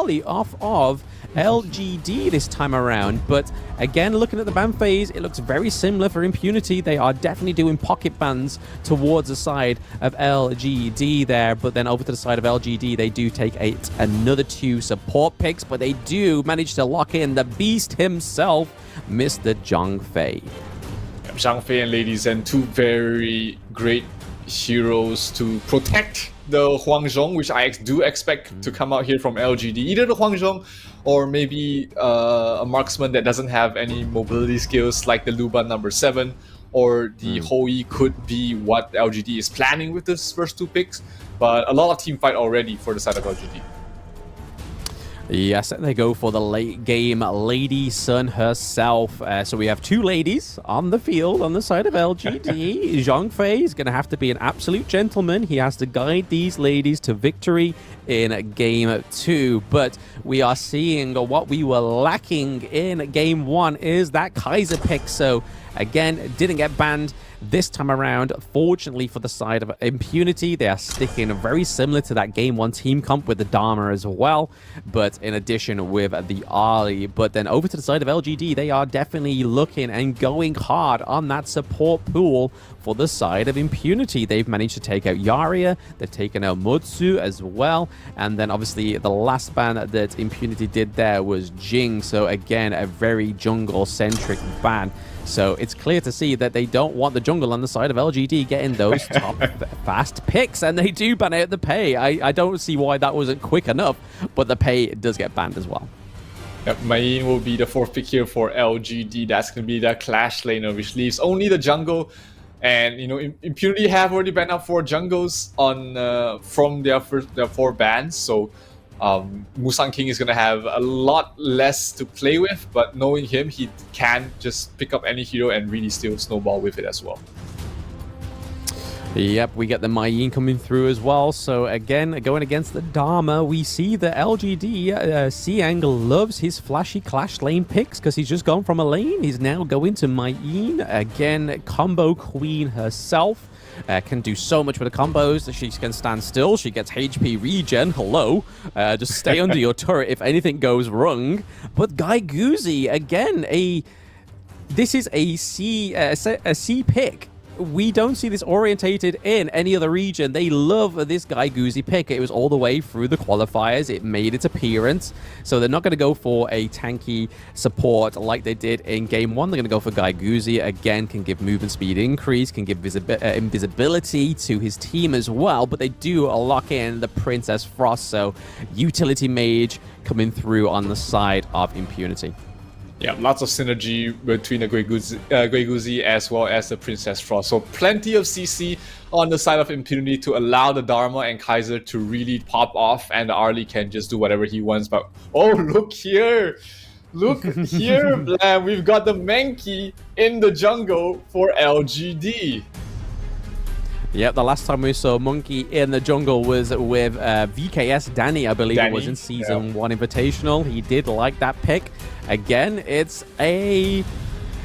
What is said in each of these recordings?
Arlie off of LGD this time around. But again, looking at the ban phase, it looks very similar for Impunity. They are definitely doing pocket bans towards the side of LGD there, but then over to the side of LGD, they do take another 2 support picks, but they do manage to lock in the beast himself, Mr. Zhang Fei. Zhang Fei and Lady Zen, 2 very great heroes to protect the Huangzhong, which I do expect to come out here from LGD. Either the Huangzhong or maybe a marksman that doesn't have any mobility skills like the Luban number 7, or the Hoi could be what LGD is planning with this first 2 picks. But a lot of team fight already for the side of LGD. Yes, they go for the late game Lady Sun herself. So we have 2 ladies on the field on the side of LGD. Zhang Fei is going to have to be an absolute gentleman. He has to guide these ladies to victory in game 2. But we are seeing what we were lacking in game 1 is that Kaiser pick. So again, didn't get banned this time around. Fortunately for the side of Impunity, they are sticking very similar to that game 1 team comp with the Dharma as well, but in addition with the Arlie. But then over to the side of LGD, they are definitely looking and going hard on that support pool for the side of Impunity. They've managed to take out Yaria, they've taken out Mutsu as well, and then obviously the last ban that Impunity did there was Jing. So again, a very jungle-centric ban. So it's clear to see that they don't want the jungle on the side of LGD getting those top fast picks, and they do ban out the pay. I don't see why that wasn't quick enough, but the pay does get banned as well. Yep, Mayin will be the 4th pick here for LGD. That's going to be the Clash laner, which leaves only the jungle. And, you know, Impunity have already banned out 4 jungles on from their 4 bans. So Musang King is going to have a lot less to play with, but knowing him, he can just pick up any hero and really still snowball with it as well. Yep, we get the Mayin coming through as well. So again, going against the Dharma, we see the LGD Siang loves his flashy Clash lane picks because he's just gone from a lane. He's now going to Mayin. Again, combo queen herself. Can do so much with the combos. She can stand still. She gets HP regen. Hello. Just stay under your turret if anything goes wrong. But Guy Guzzi, again, this is a C pick. We don't see this orientated in any other region. They love this Guy Guzzi pick. It was all the way through the qualifiers. It made its appearance. So they're not going to go for a tanky support like they did in game 1. They're going to go for Guy Guzzi. Again, can give movement speed increase, can give invisibility to his team as well. But they do lock in the Princess Frost. So utility mage coming through on the side of Impunity. Yeah, lots of synergy between the Grey Guzzi as well as the Princess Frost. So plenty of CC on the side of Impunity to allow the Dharma and Kaiser to really pop off, and the Arlie can just do whatever he wants. But oh, look here! Look here, man! We've got the Mankey in the jungle for LGD. Yep, the last time we saw Monkey in the jungle was with VKS Danny, I believe it was in Season 1 Invitational. He did like that pick. Again, it's a...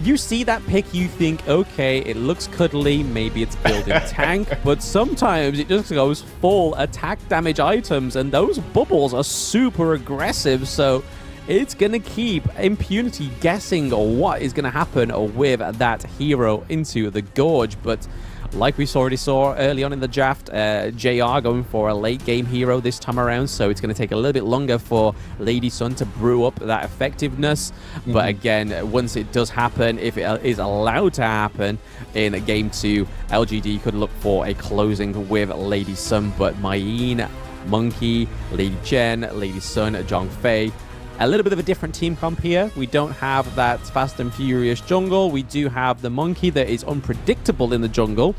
You see that pick, you think, okay, it looks cuddly, maybe it's building tank, but sometimes it just goes full attack damage items, and those bubbles are super aggressive, so it's going to keep Impunity guessing what is going to happen with that hero into the Gorge. But like we already saw early on in the draft, JR going for a late game hero this time around, so it's going to take a little bit longer for Lady Sun to brew up that effectiveness. But again, once it does happen, if it is allowed to happen in game 2, LGD could look for a closing with Lady Sun. But Mayin, Monkey, Lady Jen, Lady Sun, Zhang Fei, a little bit of a different team comp here. We don't have that fast and furious jungle. We do have the Monkey that is unpredictable in the jungle,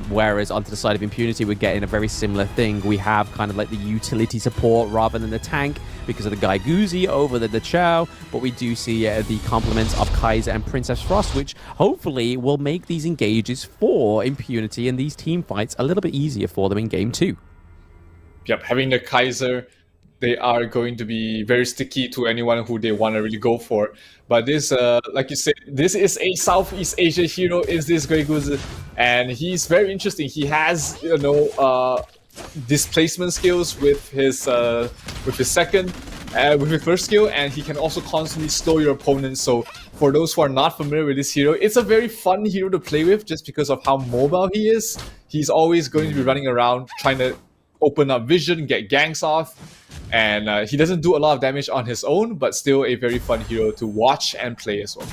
whereas onto the side of Impunity, we're getting a very similar thing. We have kind of like the utility support rather than the tank because of the Guy Guzzi over the Chow, but we do see the complements of Kaiser and Princess Frost, which hopefully will make these engages for Impunity and these team fights a little bit easier for them in game 2. Yep, having the Kaiser, they are going to be very sticky to anyone who they want to really go for. But this, like you said, this is a Southeast Asia hero, is this Grey Goose, and he's very interesting. He has, displacement skills with his second, with his first skill, and he can also constantly slow your opponents. So for those who are not familiar with this hero, it's a very fun hero to play with just because of how mobile he is. He's always going to be running around trying to open up vision, get ganks off, and he doesn't do a lot of damage on his own, but still a very fun hero to watch and play as well.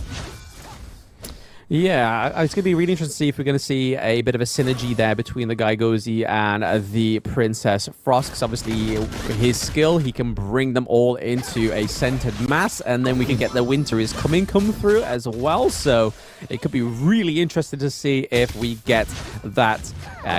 Yeah, it's going to be really interesting to see if we're going to see a bit of a synergy there between the Gaigozi and the Princess Frost, because obviously his skill, he can bring them all into a centered mass, and then we can get the Winter is Coming come through as well. So it could be really interesting to see if we get that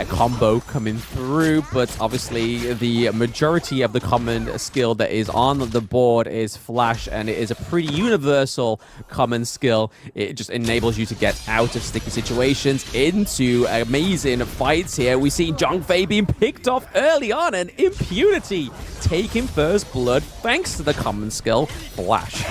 combo coming through. But obviously the majority of the common skill that is on the board is Flash, and it is a pretty universal common skill. It just enables you to get out of sticky situations into amazing fights here. We see Zhang Fei being picked off early on, and Impunity taking first blood thanks to the common skill Flash.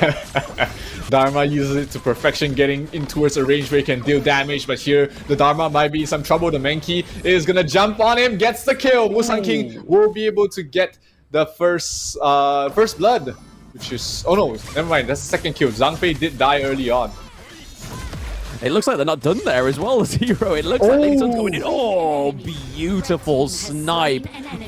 Dharma uses it to perfection, getting in towards a range where he can deal damage, but here the Dharma might be in some trouble. The Menki is gonna jump on him, gets the kill. Musang King will be able to get the first blood, which is... oh no, never mind, that's the second kill. Zhang Fei did die early on. It looks like they're not done there as well, Zero. It looks like Lady Sun's going in. Oh, beautiful snipe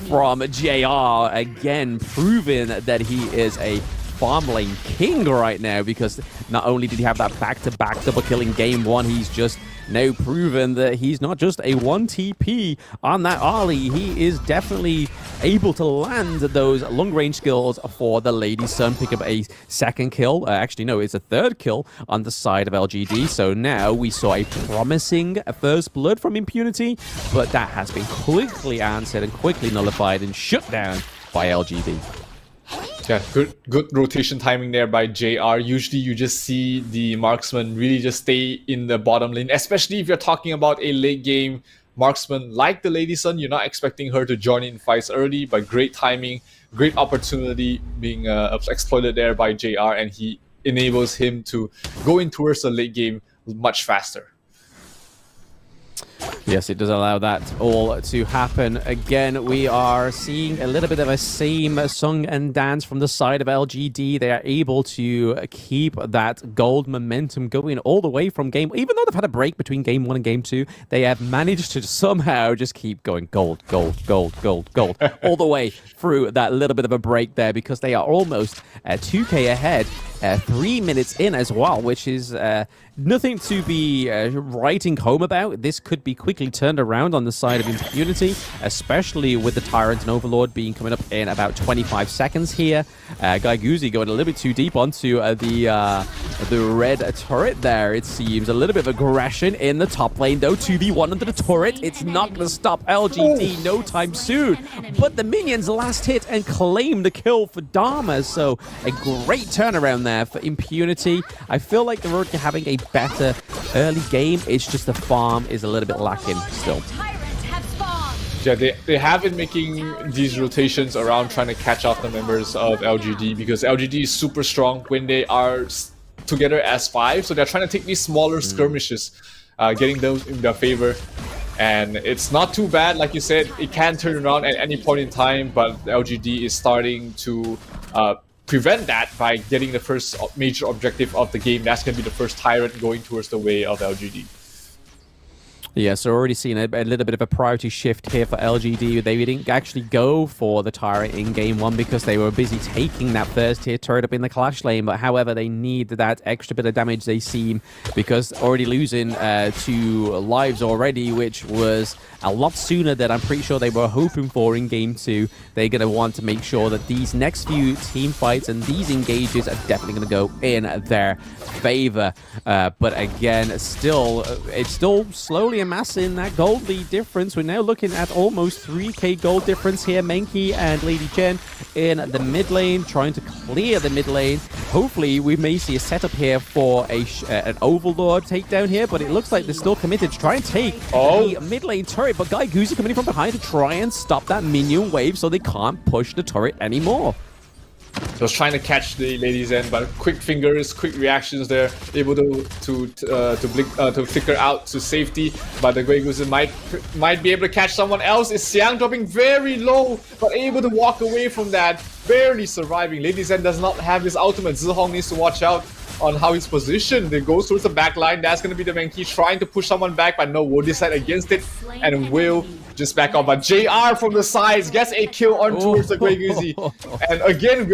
from JR. Again, proving that he is a farm lane king right now, because not only did he have that back-to-back double kill in game one, he's just now proven that he's not just a 1 TP on that Ollie. He is definitely able to land those long-range skills for the Lady Sun, pick up a second kill. Actually, no, it's a third kill on the side of LGD. So now we saw a promising first blood from Impunity, but that has been quickly answered and quickly nullified and shut down by LGD. Yeah, good rotation timing there by JR. Usually you just see the marksman really just stay in the bottom lane, especially if you're talking about a late game marksman like the Lady Sun. You're not expecting her to join in fights early, but great timing, great opportunity being exploited there by JR, and he enables him to go in towards the late game much faster. Yes, it does allow that all to happen. Again, we are seeing a little bit of a same song and dance from the side of LGD. They are able to keep that gold momentum going all the way from game... even though they've had a break between game 1 and game 2, they have managed to somehow just keep going gold, gold, gold, gold, gold, all the way through that little bit of a break there, because they are almost 2k ahead, 3 minutes in as well, which is nothing to be writing home about. This could be quickly turned around on the side of Impunity, especially with the Tyrant and Overlord being coming up in about 25 seconds here. Gaigozi going a little bit too deep onto the red turret there, it seems. A little bit of aggression in the top lane, though. 2v1 under the turret. It's not going to stop LGD no time soon. But the minions last hit and claim the kill for Dharma, so a great turnaround there for Impunity. I feel like they're already having a better early game. It's just the farm is a little bit lacking still. Yeah, they have been making these rotations around trying to catch off the members of LGD, because LGD is super strong when they are together as 5, so they're trying to take these smaller skirmishes, getting those in their favor. And it's not too bad, like you said, it can turn around at any point in time, but LGD is starting to prevent that by getting the first major objective of the game. That's going to be the first Tyrant going towards the way of LGD. Yeah, so already seeing a little bit of a priority shift here for LGD. They didn't actually go for the Tyrant in game 1 because they were busy taking that first tier turret up in the clash lane. But however, they need that extra bit of damage, they seem, because already losing 2 lives already, which was a lot sooner than I'm pretty sure they were hoping for in game 2. They're going to want to make sure that these next few team fights and these engages are definitely going to go in their favor. But again, it's still slowly amassing that gold lead difference. We're now looking at almost 3k gold difference here. Menki and Lady Jen in the mid lane, trying to clear the mid lane. Hopefully, we may see a setup here for an Overlord takedown here, but it looks like they're still committed to try and take the mid lane turret. But Gaigozi coming in from behind to try and stop that minion wave so they can't push the turret anymore. was trying to catch the Lady Zen, but quick fingers, quick reactions there, able to flicker out to safety. But the Grey Goose might be able to catch someone else. Is Xiang dropping very low, but able to walk away from that, barely surviving. Lady Zen does not have his ultimate. Zihong needs to watch out on how he's positioned. It goes towards the back line. That's going to be the Mankey trying to push someone back, but no, will decide against it and will just back off. But JR from the sides gets a kill on towards the Grey Goosey. And again,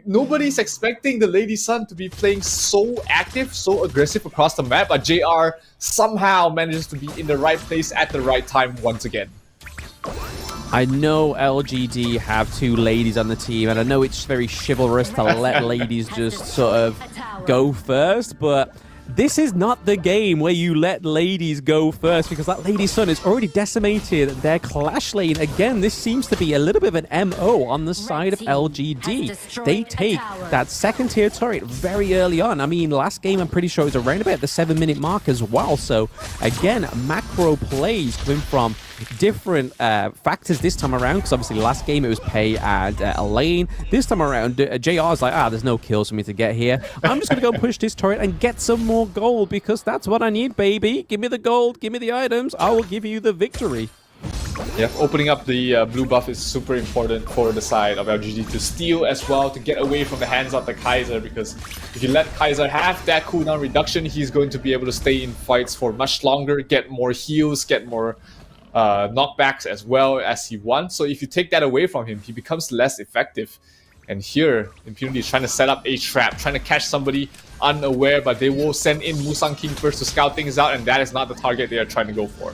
nobody's expecting the Lady Sun to be playing so active, so aggressive across the map, but JR somehow manages to be in the right place at the right time once again. I know LGD have 2 ladies on the team, and I know it's very chivalrous to let ladies just sort of go first, but this is not the game where you let ladies go first, because that Lady Sun has already decimated their Clash lane. Again, this seems to be a little bit of an MO on the side of LGD. They take that second tier turret very early on. I mean, last game I'm pretty sure it was around about the 7-minute mark as well. So again, macro plays coming from different factors this time around, because obviously last game it was Pei and Elaine. This time around, JR's like, there's no kills for me to get here. I'm just going to go and push this turret and get some more gold, because that's what I need, baby. Give me the gold, give me the items, I will give you the victory. Yeah, opening up the blue buff is super important for the side of LGD to steal as well, to get away from the hands of the Kaiser, because if you let Kaiser have that cooldown reduction, he's going to be able to stay in fights for much longer, get more heals, get more knockbacks as well as he wants. So if you take that away from him, he becomes less effective. And here, Impunity is trying to set up a trap, trying to catch somebody unaware, but they will send in Musang King first to scout things out, and that is not the target they are trying to go for.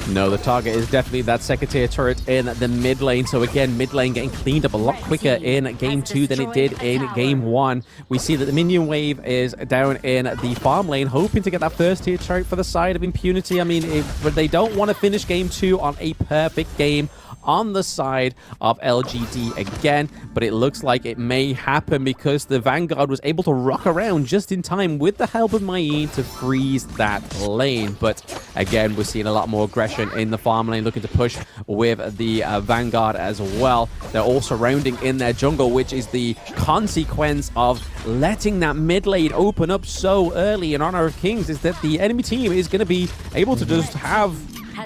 No, the target is definitely that second tier turret in the mid lane. So again, mid lane getting cleaned up a lot quicker in game 2 than it did in game 1. We see that the minion wave is down in the farm lane, hoping to get that first tier turret for the side of Impunity. I mean, but they don't want to finish game 2 on a perfect game on the side of LGD again, but it looks like it may happen, because the Vanguard was able to rock around just in time with the help of Mai to freeze that lane. But again, we're seeing a lot more aggression in the farm lane, looking to push with the Vanguard as well. They're all surrounding in their jungle, which is the consequence of letting that mid lane open up so early in Honor of Kings, is that the enemy team is going to be able to just have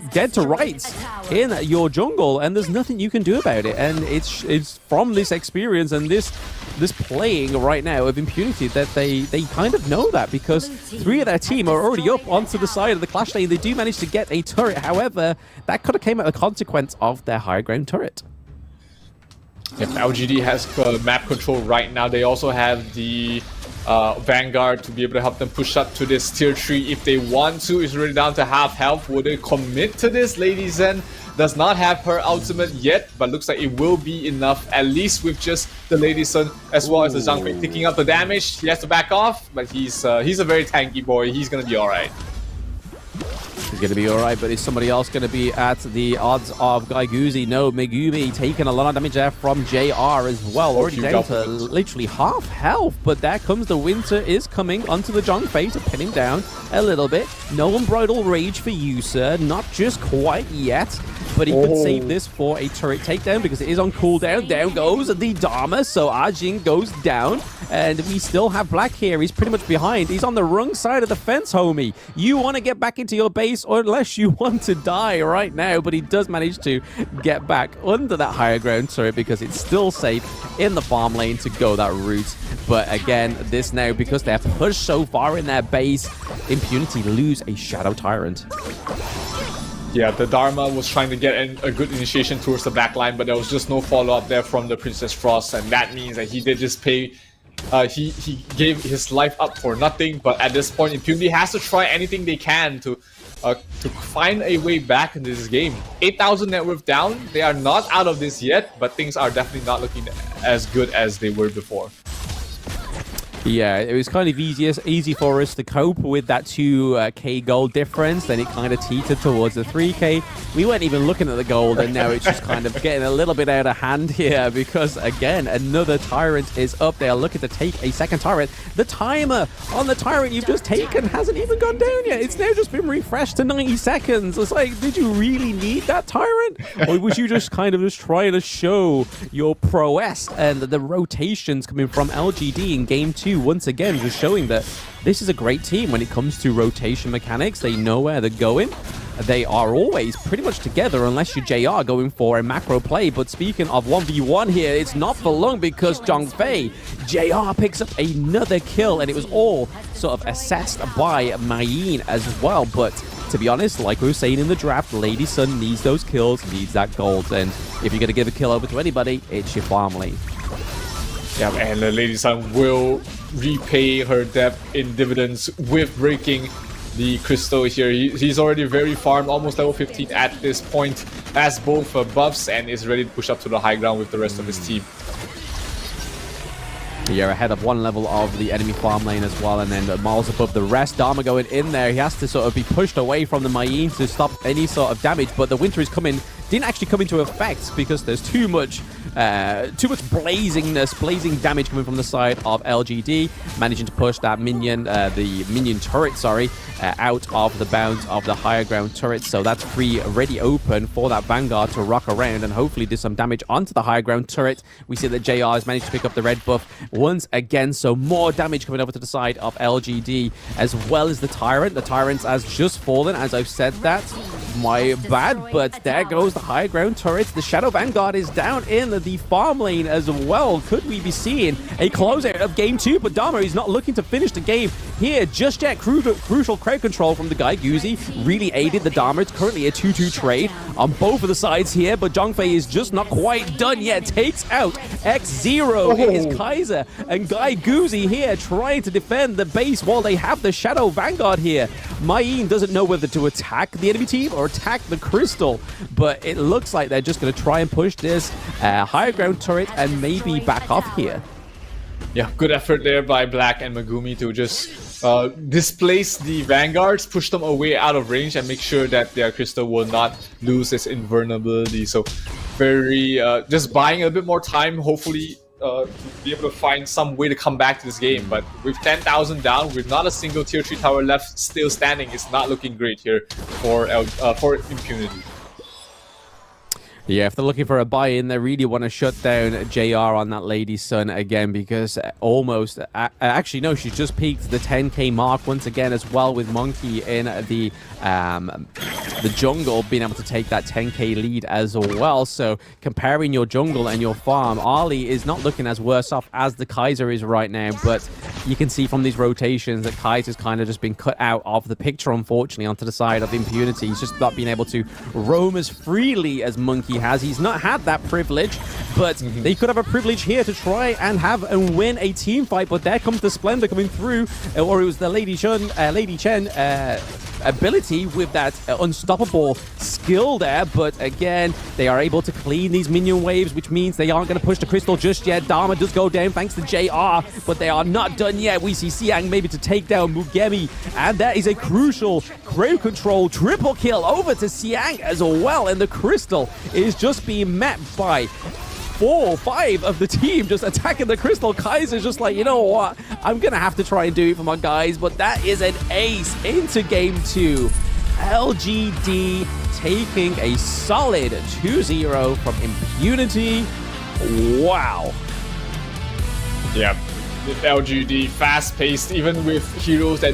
dead to rights in your jungle, and there's nothing you can do about it. And it's from this experience and this playing right now of Impunity that they kind of know that, because 3 of their team are already up onto the side of the Clash lane. They do manage to get a turret, however, that could have came at a consequence of their high ground turret. If LGD has map control right now, they also have the Vanguard to be able to help them push up to this tier 3 if they want to. It's really down to half health. Will they commit to this? Lady Zen does not have her ultimate yet, but looks like it will be enough, at least with just the Lady Sun as well as the Zhang Fei picking up the damage. He has to back off, but he's a very tanky boy. He's gonna be alright. He's going to be alright, but is somebody else going to be at the odds of Gaiguzi? No, Megumi taking a lot of damage there from JR as well. Already down to literally half health, but there comes the Winter is coming onto the Zhang Fei to pin him down a little bit. No Unbridled Rage for you, sir. Not just quite yet, but he could save this for a turret takedown, because it is on cooldown. Down goes the Dharma, so Ajin goes down, and we still have Black here. He's pretty much behind. He's on the wrong side of the fence, homie. You want to get back into your base, or unless you want to die right now, but he does manage to get back under that higher ground turret, because it's still safe in the farm lane to go that route. But again, this now, because they're pushed so far in their base, Impunity lose a Shadow Tyrant. Yeah, the Dharma was trying to get a good initiation towards the back line, but there was just no follow-up there from the Princess Frost, and that means that he did just pay. He gave his life up for nothing, but at this point, Impunity has to try anything they can to find a way back into this game. 8,000 net worth down. They are not out of this yet, but things are definitely not looking as good as they were before. Yeah, it was kind of easy for us to cope with that 2k gold difference. Then it kind of teetered towards the 3k. We weren't even looking at the gold, and now it's just kind of getting a little bit out of hand here because, again, another Tyrant is up. They are looking to take a second turret. The timer on the Tyrant you've just taken hasn't even gone down yet. It's now just been refreshed to 90 seconds. It's like, did you really need that Tyrant? Or was you just kind of just trying to show your prowess? And the rotations coming from LGD in game 2 once again just showing that this is a great team when it comes to rotation mechanics. They know where they're going. They are always pretty much together unless you're JR going for a macro play. But speaking of 1v1 here, it's not for long because Zhongfei, JR picks up another kill, and it was all sort of assessed by Mayin as well. But to be honest, like we were saying in the draft, Lady Sun needs those kills, needs that gold. And if you're going to give a kill over to anybody, it's your farm lane. Yeah, and Lady Sun will repay her debt in dividends with breaking the crystal here. He's already very farmed, almost level 15 at this point, has both buffs and is ready to push up to the high ground with the rest of his team. You're ahead of one level of the enemy farm lane as well, and then miles above the rest. Dharma going in there. He has to sort of be pushed away from the Mayin to stop any sort of damage, but the winter is coming. Didn't actually come into effect because there's too much blazing damage coming from the side of LGD, managing to push that minion, the minion turret, out of the bounds of the higher ground turret. So that's free, already open for that Vanguard to rock around and hopefully do some damage onto the higher ground turret. We see that JR has managed to pick up the red buff once again, so more damage coming over to the side of LGD as well as the Tyrant. The Tyrant has just fallen, as I've said that. My bad, but there goes the high ground turret. The Shadow Vanguard is down in the farm lane as well. Could we be seeing a closeout of game 2? But Dharma is not looking to finish the game here just yet. Crucial crowd control from the guy. Guzi really aided the Dharma. It's currently a 2-2 trade on both of the sides here, but Zhongfei is just not quite done yet. Takes out X0. It is Kaiser and Guy Guzi here trying to defend the base while they have the Shadow Vanguard here. Mayin doesn't know whether to attack the enemy team or attack the crystal, but it looks like they're just going to try and push this higher ground turret and maybe back off here. Yeah, good effort there by Black and Megumi to just displace the Vanguards, push them away out of range, and make sure that their crystal will not lose its invulnerability. So very just buying a bit more time, hopefully to be able to find some way to come back to this game. But with 10,000 down, with not a single tier 3 tower left still standing, it's not looking great here for Impunity. Yeah, if they're looking for a buy-in, they really want to shut down JR on that Lady Sun again, because almost... actually, no, she's just peaked the 10k mark once again as well, with Monkey in the jungle being able to take that 10k lead as well. So comparing your jungle and your farm, Ali is not looking as worse off as the Kaiser is right now, but you can see from these rotations that Kaiser's kind of just been cut out of the picture, unfortunately, onto the side of Impunity. He's just not being able to roam as freely as Monkey has. He's not had that privilege, but they could have a privilege here to try and have and win a team fight. But there comes the Splendor coming through, or it was the Lady Chen ability with that unstoppable skill there. But again, they are able to clean these minion waves, which means they aren't going to push the crystal just yet. Dharma does go down thanks to JR, but they are not done yet. We see Xiang maybe to take down Mugemi, and that is a crucial crowd control triple kill over to Xiang as well. And the crystal is just being met by 4 or 5 of the team just attacking the crystal. Kaiser's just like, you know what, I'm gonna have to try and do it for my guys. But that is an ace into game 2. LGD taking a solid 2-0 from Impunity. Wow. Yeah, LGD fast-paced, even with heroes that